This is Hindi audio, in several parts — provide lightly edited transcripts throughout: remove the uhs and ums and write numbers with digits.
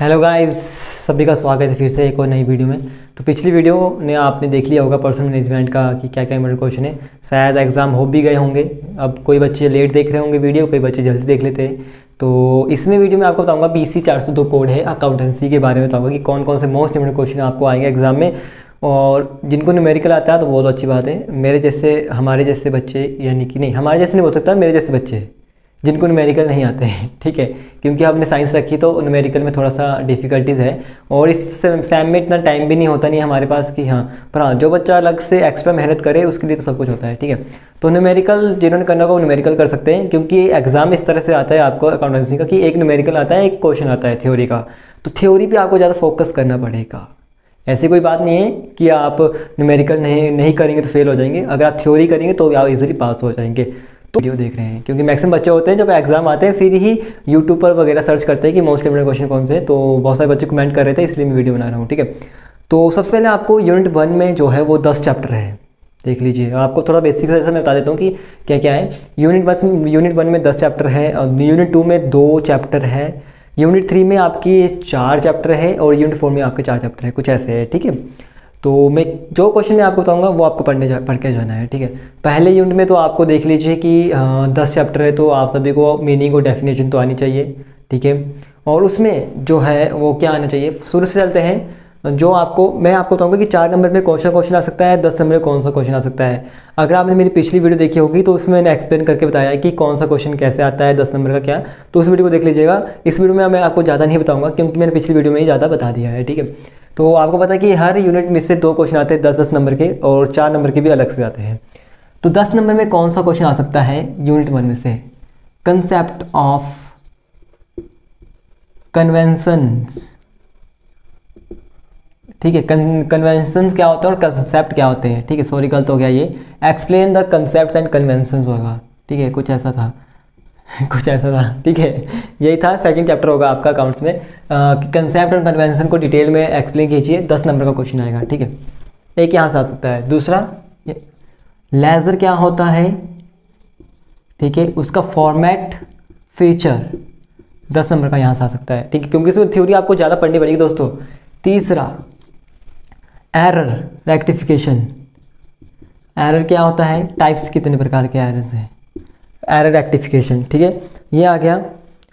हेलो गाइस, सभी का स्वागत है फिर से एक और नई वीडियो में। तो पिछली वीडियो ने आपने देख लिया होगा पर्सनल मैनेजमेंट का कि क्या क्या इंपॉर्टेंट क्वेश्चन है। शायद एग्ज़ाम हो भी गए होंगे। अब कोई बच्चे लेट देख रहे होंगे वीडियो, कोई बच्चे जल्दी देख लेते हैं। तो इसमें वीडियो में आपको बताऊंगा BC 402 कोड है अकाउंटेंसी के बारे में बताऊंगा कि कौन कौन से मोस्ट इंपॉर्टेंट क्वेश्चन आपको आएंगे एग्जाम में। और जिनको न्यूमेरिकल आता है तो बहुत अच्छी बात है। मेरे जैसे हमारे जैसे बच्चे, यानी कि नहीं हमारे जैसे नहीं बोल सकता, मेरे जैसे बच्चे जिनको न्यूमेरिकल नहीं आते हैं, ठीक है, क्योंकि हमने साइंस रखी तो न्यूमेरिकल में थोड़ा सा डिफ़िकल्टीज़ है। और इस सैम में इतना टाइम भी नहीं होता नहीं हमारे पास कि हाँ, पर हाँ जो बच्चा अलग से एक्स्ट्रा मेहनत करे उसके लिए तो सब कुछ होता है, ठीक है। तो न्यूमेरिकल जिन्होंने करना होगा वो न्यूमेरिकल कर सकते हैं, क्योंकि एग्जाम इस तरह से आता है आपको अकाउंटेंसी का कि एक न्यूमेरिकल आता है, एक क्वेश्चन आता है थ्योरी का। तो थ्योरी पर आपको ज़्यादा फोकस करना पड़ेगा। ऐसी कोई बात नहीं है कि आप न्यूमेरिकल नहीं करेंगे तो फेल हो जाएंगे। अगर आप थ्योरी करेंगे तो आप इजीली पास हो जाएंगे। तो वीडियो देख रहे हैं क्योंकि मैक्सिमम बच्चे होते हैं जब एग्जाम आते हैं फिर ही यूट्यूब पर वगैरह सर्च करते हैं कि मोस्ट इंपोर्टेंट क्वेश्चन कौन से हैं। तो बहुत सारे बच्चे कमेंट कर रहे थे, इसलिए मैं वीडियो बना रहा हूँ, ठीक है। तो सबसे पहले आपको यूनिट 1 में जो है वो 10 चैप्टर है, देख लीजिए। आपको थोड़ा बेसिक से मैं बता देता हूँ कि क्या क्या है। यूनिट 1 में 10 चैप्टर है, और यूनिट 2 में 2 चैप्टर है, यूनिट 3 में आपकी 4 चैप्टर है, और यूनिट 4 में आपके 4 चैप्टर है, कुछ ऐसे है, ठीक है। तो मैं जो क्वेश्चन मैं आपको बताऊंगा वो आपको पढ़ के जाना है, ठीक है। पहले यूनिट में तो आपको देख लीजिए कि 10 चैप्टर है, तो आप सभी को मीनिंग और डेफिनेशन तो आनी चाहिए, ठीक है। और उसमें जो है वो क्या आना चाहिए, शुरू से चलते हैं। जो मैं आपको बताऊंगा कि 4 नंबर में क्वेश्चन आ सकता है, 10 नंबर में कौन सा क्वेश्चन आ सकता है। अगर आपने मेरी पिछली वीडियो देखी होगी तो उसमें मैंने एक्सप्लेन करके बताया है कि कौन सा क्वेश्चन कैसे आता है, 10 नंबर का क्या, तो उस वीडियो को देख लीजिएगा। इस वीडियो में मैं आपको ज़्यादा नहीं बताऊँगा क्योंकि मैंने पिछली वीडियो में ही ज़्यादा बता दिया है, ठीक है। तो आपको पता है कि हर यूनिट में से 2 क्वेश्चन आते हैं 10-10 नंबर के, और 4 नंबर के भी अलग से आते हैं। तो 10 नंबर में कौन सा क्वेश्चन आ सकता है यूनिट 1 में से, कंसेप्ट ऑफ कन्वेंशंस, ठीक है। कन्वेंशंस क्या होता है और कंसेप्ट क्या होते हैं, ठीक है। सॉरी गलत हो गया, ये explain the concept and conventions होगा, ठीक है, कुछ ऐसा था कुछ ऐसा था, ठीक है। यही था, सेकंड चैप्टर होगा आपका अकाउंट्स में कि कंसेप्ट और कन्वेंशन को डिटेल में एक्सप्लेन कीजिए। 10 नंबर का क्वेश्चन आएगा, ठीक है। एक यहाँ से आ सकता है। दूसरा, लेजर क्या होता है, ठीक है, उसका फॉर्मेट फीचर 10 नंबर का यहाँ से आ सकता है, ठीक है, क्योंकि इसमें थ्योरी आपको ज़्यादा पढ़नी पड़ेगी दोस्तों। तीसरा, एरर रेक्टिफिकेशन, एरर क्या होता है, टाइप्स कितने प्रकार के एरर्स हैं, एरर रेक्टिफिकेशन, ठीक है, ये आ गया।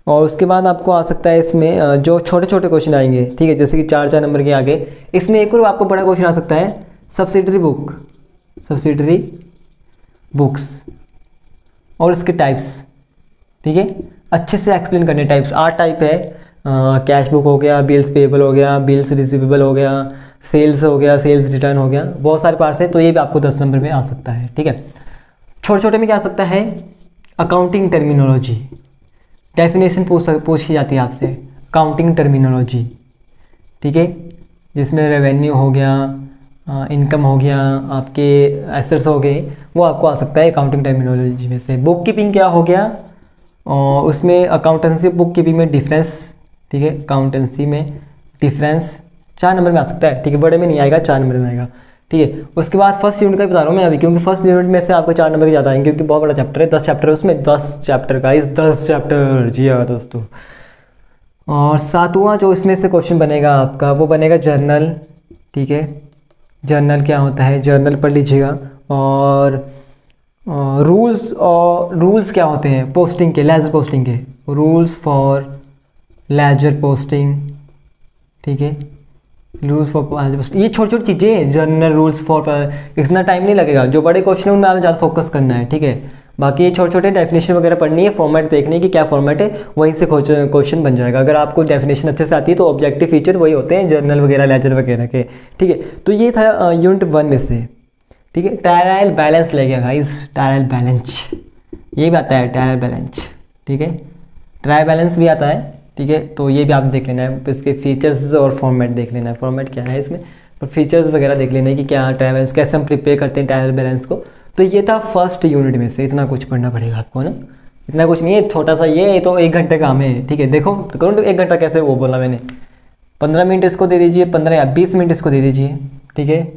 और उसके बाद आपको आ सकता है इसमें जो छोटे छोटे क्वेश्चन आएंगे, ठीक है, जैसे कि 4-4 नंबर के आगे। इसमें एक और आपको बड़ा क्वेश्चन आ सकता है, सब्सिडरी बुक्स और इसके टाइप्स, ठीक है, अच्छे से एक्सप्लेन करने। टाइप्स 8 टाइप है, कैश बुक हो गया, बिल्स पेबल हो गया, बिल्स रिसीवेबल हो गया, सेल्स हो गया, सेल्स रिटर्न हो गया, बहुत सारे पार्ट्स है। तो ये भी आपको 10 नंबर में आ सकता है, ठीक है। छोटे छोटे में क्या आ सकता है, अकाउंटिंग टर्मिनोलॉजी, डेफिनेशन पूछी जाती है आपसे, अकाउंटिंग टर्मिनोलॉजी, ठीक है, जिसमें रेवेन्यू हो गया, इनकम हो गया, आपके एसेट्स हो गए, वो आपको आ सकता है अकाउंटिंग टर्मिनोलॉजी में से। बुक कीपिंग क्या हो गया, और उसमें अकाउंटेंसी बुक कीपिंग में डिफरेंस, ठीक है, अकाउंटेंसी में डिफरेंस 4 नंबर में आ सकता है, ठीक है, बड़े में नहीं आएगा, 4 नंबर में आएगा, ठीक है। उसके बाद फर्स्ट यूनिट का बता रहा हूँ मैं अभी, क्योंकि फर्स्ट यूनिट में से आपको 4 नंबर के ज़्यादा आएंगे, क्योंकि बहुत बड़ा चैप्टर है, 10 चैप्टर है उसमें, 10 चैप्टर का 10 चैप्टर, जी हाँ दोस्तों। और 7वां जो इसमें से क्वेश्चन बनेगा आपका, वो बनेगा जर्नल, ठीक है। जर्नल क्या होता है, जर्नल पढ़ लीजिएगा। और रूल्स क्या होते हैं पोस्टिंग के, लेजर पोस्टिंग के, रूल्स फॉर लेजर पोस्टिंग, ठीक है, रूल्स फॉर, ये छोटी छोटी चीज़ें, जर्नल रूल्स फॉर, इतना टाइम नहीं लगेगा। जो बड़े क्वेश्चन है उनमें आप ज़्यादा फोकस करना है, ठीक है। बाकी ये छोटे छोटे डेफिनेशन वगैरह पढ़नी है, फॉर्मेट देखनी है कि क्या फॉर्मेट है, वहीं से क्वेश्चन बन जाएगा। अगर आपको डेफिनेशन अच्छे से आती है तो ऑब्जेक्टिव फीचर वही होते हैं जर्नल वगैरह, लेजर वगैरह के, ठीक है। तो ये था यूनिट 1 में से, ठीक है। ट्रायल बैलेंस ले गया गाइस, ट्रायल बैलेंस ये भी आता है, ट्रायल बैलेंस, ठीक है, ट्रायल बैलेंस भी आता है, ठीक है। तो ये भी आप देख लेना है, इसके फीचर्स और फॉर्मेट देख लेना है, फॉर्मेट क्या है इसमें, पर फीचर्स वगैरह देख लेना है कि क्या ट्रायल बैलेंस, कैसे हम प्रिपेयर करते हैं ट्रायल बैलेंस को। तो ये था फर्स्ट यूनिट में से, इतना कुछ पढ़ना पड़ेगा आपको ना, इतना कुछ नहीं है, छोटा सा ये तो 1 घंटे काम है, ठीक है। देखो करो 1 घंटा कैसे, वो बोला मैंने, 15 मिनट इसको दे दीजिए, 15 या 20 मिनट इसको दे दीजिए, ठीक है।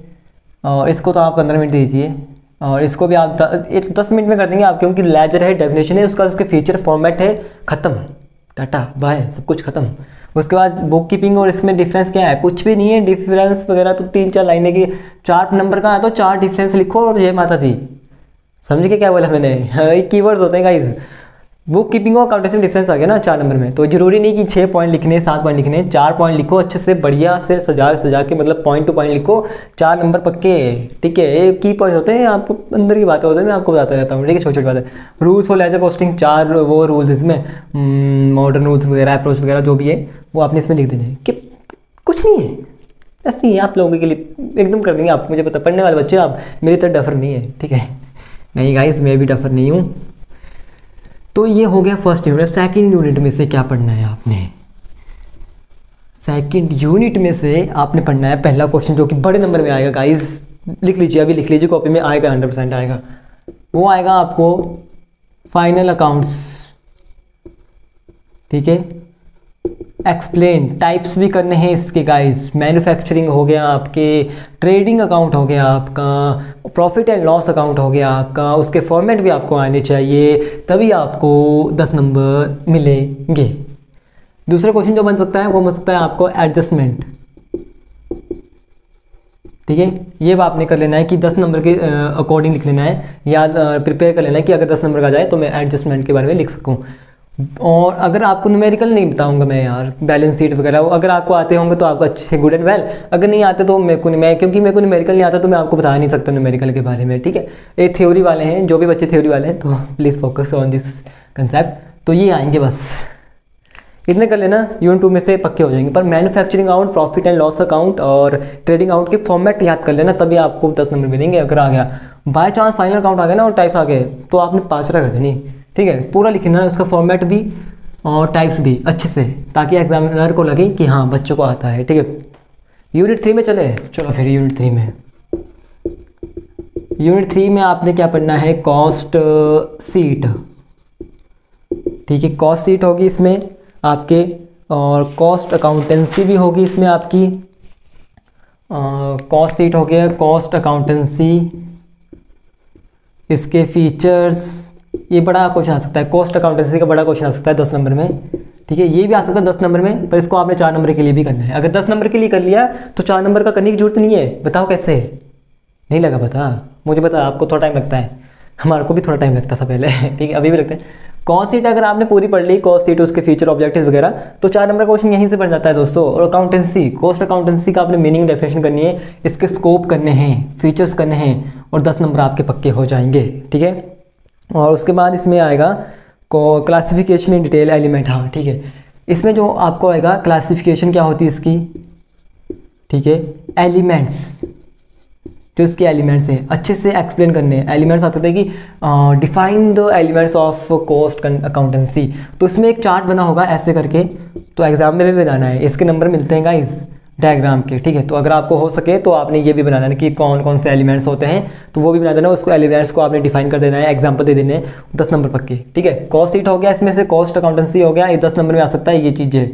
और इसको तो आप 15 मिनट दे दीजिए, और इसको भी आप 10 मिनट में कर देंगे आप, क्योंकि लेजर है, डेफिनेशन है उसका, उसके फीचर फॉर्मेट है, ख़त्म, टाटा बाय, सब कुछ ख़त्म। उसके बाद बुक कीपिंग और इसमें डिफरेंस क्या है, कुछ भी नहीं है डिफरेंस वगैरह, तो 3-4 लाइनें की 4 नंबर का है तो 4 डिफरेंस लिखो और जय माता दी। समझ के क्या बोला मैंने? हाँ, ये कीवर्ड्स होते हैं गाइज। बुक कीपिंग और अकाउंटेंसी में डिफरेंस आ गया ना 4 नंबर में, तो जरूरी नहीं कि 6 पॉइंट लिखने 7 पॉइंट लिखने, 4 पॉइंट लिखो अच्छे से बढ़िया से सजा के, मतलब पॉइंट टू पॉइंट लिखो, 4 नंबर पक्के। ठीक है, ये की पॉइंट होते हैं, आपको अंदर की बातें होती हैं, मैं आपको बताता रहता हूँ। ठीक है, छोटी छोटी बातें। रूल्स फॉर लेजर पोस्टिंग, 4 वो रूल्स इसमें मॉडर्न रूल्स वगैरह, अप्रोच वगैरह जो भी है वो आपने इसमें लिख देने हैं कि कुछ नहीं है, ऐसे ही आप लोगों के लिए एकदम कर देंगे आप। मुझे पता, पढ़ने वाले बच्चे आप, मेरी तरह डफर नहीं है। ठीक है, नहीं गाइस, मैं भी डफर नहीं हूँ। तो ये हो गया फर्स्ट यूनिट। सेकंड यूनिट में से क्या पढ़ना है आपने? सेकंड यूनिट में से आपने पढ़ना है पहला क्वेश्चन जो कि बड़े नंबर में आएगा गाइस, लिख लीजिए, अभी लिख लीजिए कॉपी में, आएगा 100% आएगा। वो आएगा आपको फाइनल अकाउंट्स। ठीक है, एक्सप्लेन, टाइप्स भी करने हैं इसके गाइस। मैन्युफैक्चरिंग हो गया आपके, ट्रेडिंग अकाउंट हो गया आपका, प्रॉफिट एंड लॉस अकाउंट हो गया आपका, उसके फॉर्मेट भी आपको आने चाहिए, तभी आपको 10 नंबर मिलेंगे। दूसरा क्वेश्चन जो बन सकता है वो बन सकता है आपको एडजस्टमेंट। ठीक है, ये आपने कर लेना है कि 10 नंबर के अकॉर्डिंग लिख लेना है, या प्रिपेयर कर लेना है कि अगर 10 नंबर का जाए तो मैं एडजस्टमेंट के बारे में लिख सकूँ। और अगर आपको न्यूमेरिकल नहीं बताऊंगा मैं यार, बैलेंस शीट वगैरह, अगर आपको आते होंगे तो आपको अच्छे, गुड एंड वेल। अगर नहीं आते तो क्योंकि मेरे को न्यूमेरिकल नहीं आता तो मैं आपको बता नहीं सकता न्यूमेरिकल के बारे में। ठीक है, ये थ्योरी वाले हैं, जो भी बच्चे थ्योरी वाले हैं तो please focus on this concept. तो ये आएंगे बस, इतने कर लेना, यूनिट 2 में से पक्के हो जाएंगे। पर manufacturing account, profit and loss account और ट्रेडिंग अकाउंट के फॉर्मेट याद कर लेना, तभी आपको 10 नंबर मिलेंगे। अगर आ गया बाय चांस फाइनल अकाउंट आ गया ना और टाइप्स आ गए तो आपने 5 कर देनी। ठीक है, पूरा लिखना उसका फॉर्मेट भी और टाइप्स भी अच्छे से, ताकि एग्जामिनर को लगे कि हाँ बच्चों को आता है। ठीक है, यूनिट 3 में चलो फिर यूनिट 3 में। यूनिट 3 में आपने क्या पढ़ना है? Cost sheet. ठीक है, कॉस्ट सीट होगी इसमें आपके, और कॉस्ट अकाउंटेंसी भी होगी इसमें आपकी। कॉस्ट सीट हो गया, कॉस्ट अकाउंटेंसी, इसके फीचर्स, ये बड़ा क्वेश्चन आ सकता है, कॉस्ट अकाउंटेंसी का बड़ा क्वेश्चन आ सकता है 10 नंबर में। ठीक है, ये भी आ सकता है 10 नंबर में, पर इसको आपने 4 नंबर के लिए भी करना है। अगर 10 नंबर के लिए कर लिया तो 4 नंबर का करने की जरूरत नहीं है। बताओ कैसे? नहीं लगा पता? मुझे पता आपको थोड़ा टाइम लगता है, हमारे को भी थोड़ा टाइम लगता था पहले। ठीक है, अभी भी लगता है। कॉस्ट सीट अगर आपने पूरी पढ़ ली, कॉस्ट सीट उसके फीचर ऑब्जेक्टिव्स वगैरह, तो 4 नंबर का क्वेश्चन यहीं से बन जाता है दोस्तों। और अकाउंटेंसी, कॉस्ट अकाउंटेंसी का आपने मीनिंग डेफिनेशन करनी है, इसके स्कोप करने हैं, फीचर्स करने हैं, और 10 नंबर आपके पक्के हो जाएंगे। ठीक है, और उसके बाद इसमें आएगा क्लासिफिकेशन इन डिटेल एलिमेंट। हाँ ठीक है, इसमें जो आपको आएगा क्लासिफिकेशन क्या होती है इसकी। ठीक है, एलिमेंट्स, जो इसके एलिमेंट्स हैं अच्छे से एक्सप्लेन करने हैं। एलिमेंट्स आते थे कि define the elements of cost accountancy, तो इसमें एक चार्ट बना होगा ऐसे करके, तो एग्जाम में भी बनाना है। इसके नंबर मिलते हैं गाइस डायग्राम के। ठीक है, तो अगर आपको हो सके तो आपने ये भी बनाना है कि कौन कौन से एलिमेंट्स होते हैं, तो वो भी बना देना। उसको एलिमेंट्स को आपने डिफाइन कर देना है, एग्जांपल दे देने हैं, 10 नंबर पक्के। ठीक है, कॉस्ट सीट हो गया, इसमें से कॉस्ट अकाउंटेंसी हो गया, ये 10 नंबर में आ सकता है। ये चीज़ें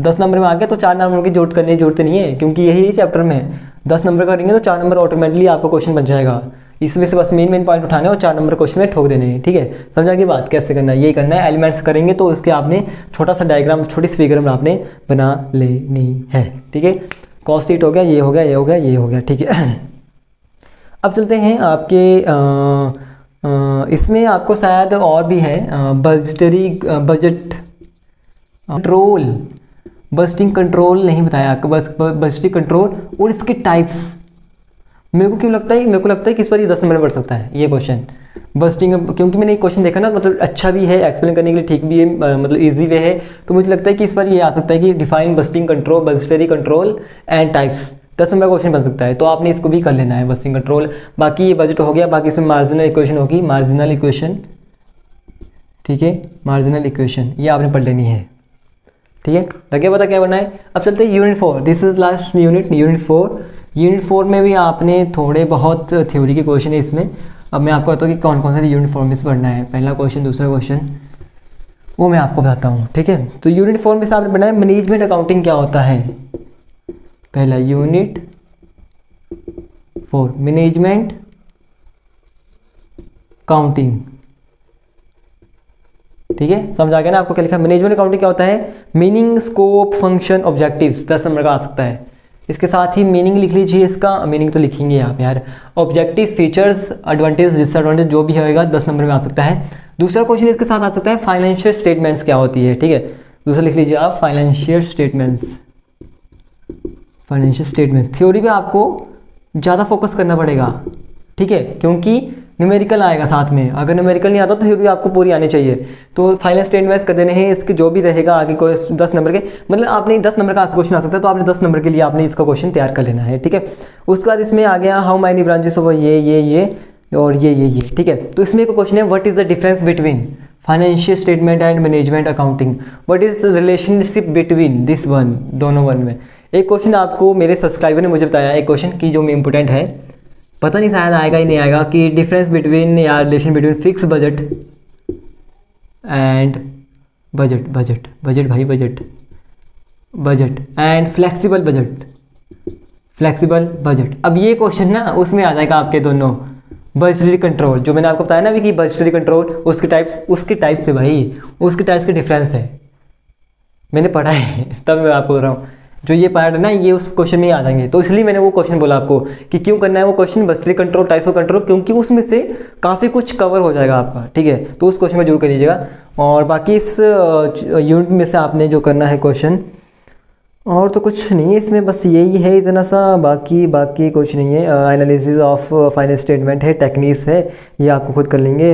10 नंबर में आ गया तो 4 नंबर की जरूरत करने की जरूरत नहीं है, क्योंकि यही चैप्टर में 10 नंबर करेंगे तो 4 नंबर ऑटोमेटिकली आपको क्वेश्चन बन जाएगा। इसमें से बस मेन पॉइंट उठाने और 4 नंबर क्वेश्चन में ठोक देने हैं। ठीक है, समझा की बात? कैसे करना है, यही करना है। एलिमेंट्स करेंगे तो उसके आपने छोटा सा डायग्राम, छोटी सी फिगर में आपने बना लेनी है। ठीक है, कॉस्ट सीट हो गया, ये हो गया, ये हो गया, ये हो गया। ठीक है, अब चलते हैं आपके इसमें आपको शायद और भी है बजट कंट्रोल, बजटिंग कंट्रोल नहीं बताया आपको, बस बजटिंग कंट्रोल और इसके टाइप्स। मेरे को लगता है कि इस पर ये 10 नंबर बढ़ सकता है ये क्वेश्चन बजटिंग, क्योंकि मैंने एक क्वेश्चन देखा ना, मतलब अच्छा भी है, एक्सप्लेन करने के लिए ठीक भी है, मतलब इजी वे है। तो मुझे लगता है कि इस पर ये आ सकता है कि define budgeting control, budgetary control and types, 10 number question बन सकता है। तो आपने इसको भी कर लेना है, बजटिंग कंट्रोल। बाकी ये बजट हो गया, बाकी इसमें मार्जिनल इक्वेशन होगी, मार्जिनल इक्वेशन। ठीक है, मार्जिनल इक्वेशन ये आपने पढ़ लेनी है। ठीक है, लगे पता क्या बनना है? अब चलते हैं unit 4, this is last unit, unit 4। Unit 4 में भी आपने थोड़े बहुत थ्योरी के क्वेश्चन है इसमें। अब मैं आपको बताता हूँ कि कौन कौन से यूनिट 4 में से पढ़ना है। पहला क्वेश्चन, दूसरा क्वेश्चन, वो मैं आपको बताता हूँ। ठीक है, तो यूनिट 4 में से आपने पढ़ना है मैनेजमेंट अकाउंटिंग क्या होता है। पहला यूनिट 4, मैनेजमेंट अकाउंटिंग। ठीक है, समझ आ गया ना आपको क्या लिखा। मैनेजमेंट अकाउंटिंग क्या होता है, meaning, scope, function, objectives, 10 number का आ सकता है। इसके साथ ही मीनिंग लिख लीजिए, इसका मीनिंग तो लिखेंगे आप यार, ऑब्जेक्टिव, फीचर्स, एडवांटेज, डिसएडवांटेज जो भी होएगा 10 नंबर में आ सकता है। दूसरा क्वेश्चन इसके साथ आ सकता है फाइनेंशियल स्टेटमेंट्स क्या होती है, ठीक है, दूसरा लिख लीजिए आप financial statements. Financial statements theory पे आपको ज़्यादा फोकस करना पड़ेगा, ठीक है, क्योंकि न्यूमेरिकल आएगा साथ में। अगर न्यूमेरिकल नहीं आता तो थ्योरी आपको पूरी आनी चाहिए। तो फाइनेंशियल स्टेटमेंट्स कर देने हैं, इसके जो भी रहेगा आगे कोई 10 नंबर के, मतलब आपने 10 नंबर का क्वेश्चन आ सकता है, तो आपने 10 नंबर के लिए आपने इसका क्वेश्चन तैयार कर लेना है, ठीक है। उसके बाद इसमें आ गया हाउ मैनी ब्रांचेस ऑफ ये और ये, ठीक है। तो इसमें एक क्वेश्चन है what is the difference between financial statement and management accounting, what is relationship between this one, दोनों वन में। एक क्वेश्चन आपको मेरे सब्सक्राइबर ने मुझे बताया, एक क्वेश्चन की जो इंपॉर्टेंट है, पता नहीं शायद आएगा ही नहीं आएगा, कि डिफरेंस बिटवीन या relation between fix budget and budget and flexible budget. अब ये क्वेश्चन ना उसमें आ जाएगा आपके दोनों, बजटरी कंट्रोल, जो मैंने आपको बताया ना अभी कि बजटरी कंट्रोल, उसके टाइप्स से भाई, उसके टाइप्स के डिफरेंस है, मैंने पढ़ा है तब मैं आपको बोल रहा हूँ। जो ये पार्ट है ना ये उस क्वेश्चन में ही आ जाएंगे, तो इसलिए मैंने वो क्वेश्चन बोला आपको कि क्यों करना है वो question budgetary control, types of control, क्योंकि उसमें से काफ़ी कुछ कवर हो जाएगा आपका, ठीक है। तो उस क्वेश्चन में जरूर कर लीजिएगा। और बाकी इस यूनिट में से आपने जो करना है क्वेश्चन, और तो कुछ नहीं है इसमें, बस यही है इतना सा, बाकी कुछ नहीं है। एनालिसिस ऑफ फाइनेंस स्टेटमेंट है, टेक्निक्स है, ये आपको खुद कर लेंगे।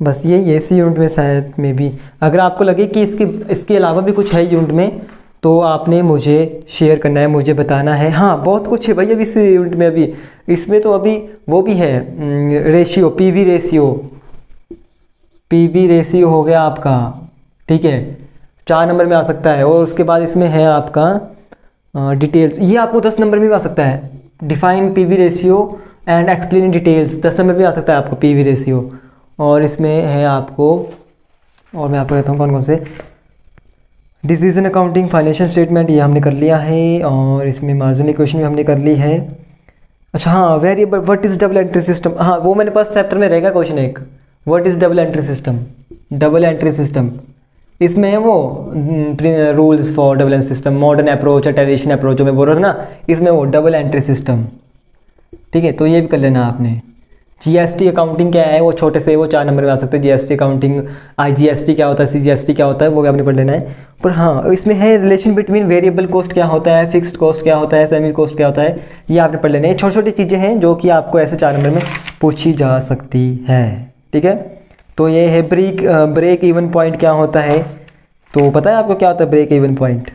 बस ये इसी यूनिट में शायद में भी, अगर आपको लगे कि इसके अलावा भी कुछ है यूनिट में, तो आपने मुझे शेयर करना है, मुझे बताना है। हाँ बहुत कुछ है भाई अभी इस यूनिट में, अभी इसमें तो अभी वो भी है, रेशियो, पीवी रेशियो हो गया आपका, ठीक है, 4 नंबर में आ सकता है। और उसके बाद इसमें है आपका डिटेल्स, ये आपको 10 नंबर में भी आ सकता है, define PV ratio and explain in details, 10 number में आ सकता है आपको पीवी रेशियो। और इसमें है आपको, और मैं आपको कहता हूँ कौन कौन से, डिसीजन अकाउंटिंग, फाइनेंशियल स्टेटमेंट, ये हमने कर लिया है। और इसमें मार्जिनल इक्वेशन भी हमने कर ली है। अच्छा हाँ, variable, what is double entry system, हाँ वो मैंने पास चैप्टर में रहेगा क्वेश्चन एक, what is double entry system, इसमें है वो rules for double entry system, modern approach या ट्रेडिशनल अप्रोच जो मैं बोल रहा था ना, इसमें वो डबल एंट्री सिस्टम, ठीक है। तो ये भी कर लेना आपने। जीएसटी अकाउंटिंग क्या है, वो छोटे से वो 4 नंबर में आ सकते हैं, जीएसटी अकाउंटिंग, आईजीएसटी क्या होता है, सीजीएसटी क्या होता है, वो भी आपने पढ़ लेना है। पर हाँ इसमें है रिलेशन बिटवीन वेरिएबल कॉस्ट क्या होता है, फिक्स्ड कॉस्ट क्या होता है, सेमी कॉस्ट क्या होता है, ये आपने पढ़ लेना है। छोटी छोटी चीज़ें हैं जो कि आपको ऐसे 4 नंबर में पूछी जा सकती है, ठीक है। तो ये है ब्रेक इवन पॉइंट क्या होता है, तो पता है आपको क्या होता है break even point?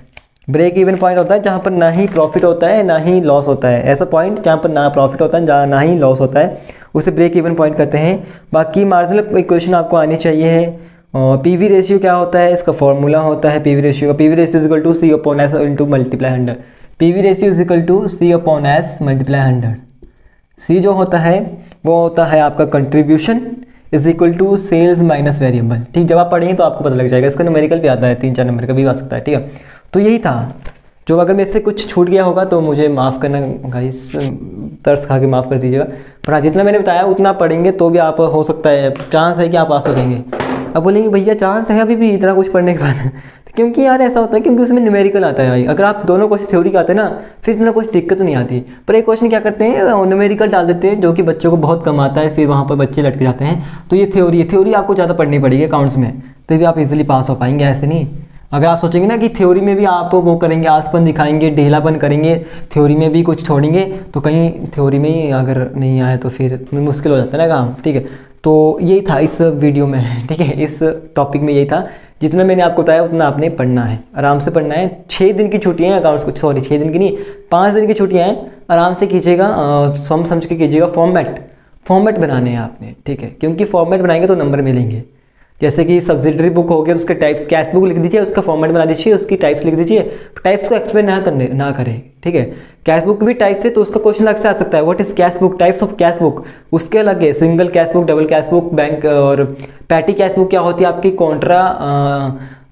Break even point होता है जहाँ पर ना ही प्रॉफिट होता है ना ही लॉस होता है, ऐसा पॉइंट जहाँ पर ना प्रॉफिट होता है जहाँ ना ही लॉस होता है, उसे ब्रेक इवन पॉइंट कहते हैं। बाकी मार्जिनल इक्वेशन आपको आनी चाहिए है। और पीवी रेशियो क्या होता है, इसका फॉर्मूला होता है पीवी रेशियो का, PV ratio is equal to C upon S into multiply 100, PV ratio is equal to C upon S multiply 100। C जो होता है वो होता है आपका contribution is equal to sales minus variable, ठीक। जब आप पढ़ेंगे तो आपको पता लग जाएगा, इसका न्यूमेरिकल भी आता है, 3-4 नंबर का भी आ सकता है, ठीक है। तो यही था, जो अगर मेरे से कुछ छूट गया होगा तो मुझे माफ़ करना गाइस, तरस खा के माफ़ कर दीजिएगा। पर जितना मैंने बताया उतना पढ़ेंगे तो भी आप, हो सकता है चांस है कि आप पास हो जाएंगे। अब बोलेंगे भैया चांस है अभी भी इतना कुछ पढ़ने के बाद क्योंकि यार ऐसा होता है, क्योंकि उसमें न्यूमेरिकल आता है भाई। अगर आप दोनों क्वेश्चन थ्योरी का आते हैं ना, फिर इतना कुछ दिक्कत नहीं आती। पर एक क्वेश्चन क्या करते हैं, न्यूमेरिकल डाल देते हैं, जो कि बच्चों को बहुत कम आता है, फिर वहाँ पर बच्चे लटके जाते हैं। तो ये थ्योरी आपको ज़्यादा पढ़नी पड़ेगी अकाउंट्स में, तभी आप इजीली पास हो पाएंगे। ऐसे नहीं, अगर आप सोचेंगे ना कि थ्योरी में भी आप वो करेंगे, आसपन दिखाएंगे, ढीलापन करेंगे, थ्योरी में भी कुछ छोड़ेंगे, तो कहीं थ्योरी में ही अगर नहीं आए तो फिर मुश्किल हो जाता है ना काम, ठीक है। तो यही था इस वीडियो में, ठीक है, इस टॉपिक में यही था। जितना मैंने आपको बताया उतना आपने पढ़ना है, आराम से पढ़ना है। 6 दिन की छुट्टियाँ हैं अकाउंट्स को, सॉरी 6 दिन की नहीं, 5 दिन की छुट्टियाँ हैं, आराम से कीजिएगा, समझ के कीजिएगा। फॉर्मेट बनाने हैं आपने, ठीक है, क्योंकि फॉर्मेट बनाएंगे तो नंबर मिलेंगे। जैसे कि सब्सिडरी बुक हो गया, उसके टाइप्स, कैश बुक लिख दीजिए, उसका फॉर्मेट बना दीजिए, उसकी टाइप्स लिख दीजिए। टाइप्स को एक्सप्लेन ना करें, ठीक है। कैश बुक भी टाइप्स है तो उसका क्वेश्चन अलग से आ सकता है, what is cash book, types of cash book, उसके अलग है, single cash book, double cash book, bank और पैटी कैश बुक क्या होती है आपकी, कॉन्ट्रा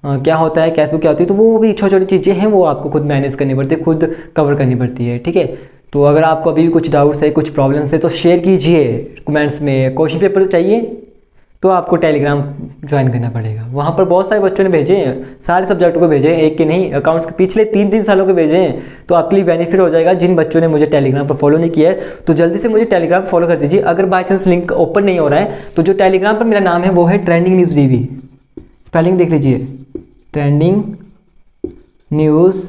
क्या होता है, कैश बुक क्या होती है। तो वो भी छोटी छोटी चीज़ें हैं, वो आपको खुद मैनेज करनी पड़ती है, खुद कवर करनी पड़ती है, ठीक है। तो अगर आपको अभी भी कुछ डाउट्स है, कुछ प्रॉब्लम्स है, तो शेयर कीजिए कमेंट्स में। क्वेश्चन पेपर चाहिए तो आपको टेलीग्राम ज्वाइन करना पड़ेगा। वहाँ पर बहुत सारे बच्चों ने भेजे हैं, सारे सब्जेक्टों को भेजे हैं, एक के नहीं, अकाउंट्स के पिछले 3-3 सालों के भेजे हैं। तो आपके लिए बेनिफिट हो जाएगा। जिन बच्चों ने मुझे टेलीग्राम पर फॉलो नहीं किया है तो जल्दी से मुझे टेलीग्राम फॉलो कर दीजिए। अगर बाई चांस लिंक ओपन नहीं हो रहा है तो जो टेलीग्राम पर मेरा नाम है वो है ट्रेंडिंग न्यूज़ DB, स्पेलिंग देख लीजिए, ट्रेंडिंग न्यूज़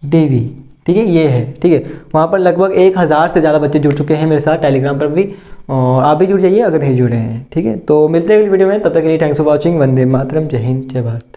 DB, ठीक है, ये है, ठीक है। वहाँ पर लगभग 1000 से ज़्यादा बच्चे जुड़ चुके हैं मेरे साथ टेलीग्राम पर भी, और आप भी जुड़ जाइए अगर नहीं जुड़े हैं, ठीक है। तो मिलते हैं अगली वीडियो में, तब तक के लिए thanks for watching. Vande Mataram, जय हिंद, जय भारत।